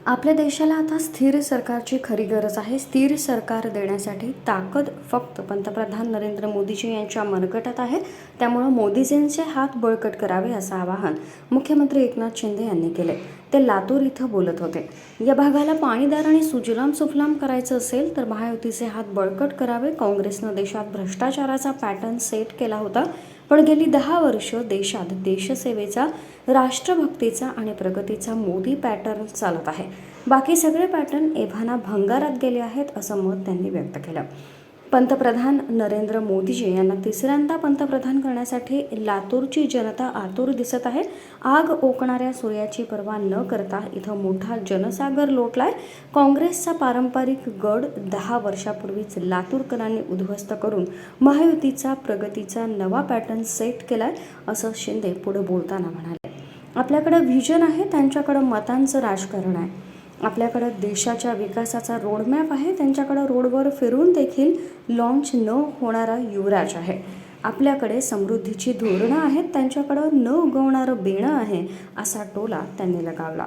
आपल्या देशाला आता स्थिर सरकारची खरी गरज आहे. स्थिर सरकार देण्यासाठी ताकद फक्त पंतप्रधान नरेंद्र मोदीजी यांच्या मनगटात आहे. त्यामुळे मोदीजींचे हात बळकट करावे असं आवाहन मुख्यमंत्री एकनाथ शिंदे यांनी केले. ते लातूर इथं बोलत होते. या भागाला पाणीदार आणि सुजलाम सुफलाम करायचं असेल तर महायुतीचे हात बळकट करावे. काँग्रेसनं देशात भ्रष्टाचाराचा पॅटर्न सेट केला होता, पण गेली 10 वर्ष देशात देशसेवेचा, राष्ट्रभक्तीचा आणि प्रगतीचा मोदी पॅटर्न चालत आहे. बाकी सगळे पॅटर्न एव्हाना भंगारात गेले आहेत असं मत त्यांनी व्यक्त केलं. पंतप्रधान नरेंद्र मोदीजी यांना तिसऱ्यांदा पंतप्रधान करण्यासाठी लातूरची जनता आतुर दिसत आहे. आग ओकणाऱ्या सूर्याची पर्वा न करता इथं मोठा जनसागर लोटलाय. काँग्रेसचा पारंपरिक गड 10 वर्षापूर्वीच लातूरकरांनी उद्ध्वस्त करून महायुतीचा प्रगतीचा नवा पॅटर्न सेट केलाय असं शिंदे पुढे बोलताना म्हणाले. आपल्याकडे व्हिजन आहे, त्यांच्याकडे मतांचं राजकारण आहे. आपल्याकडे देशाच्या विकासाचा रोडमॅप आहे, त्यांच्याकडे रोडवर फिरून देखील लॉन्च न होणारा युवराज आहे. आपल्याकडे समृद्धीची धोरणं आहेत, त्यांच्याकडे न उगवणारं बेणं आहे, असा टोला त्यांनी लगावला.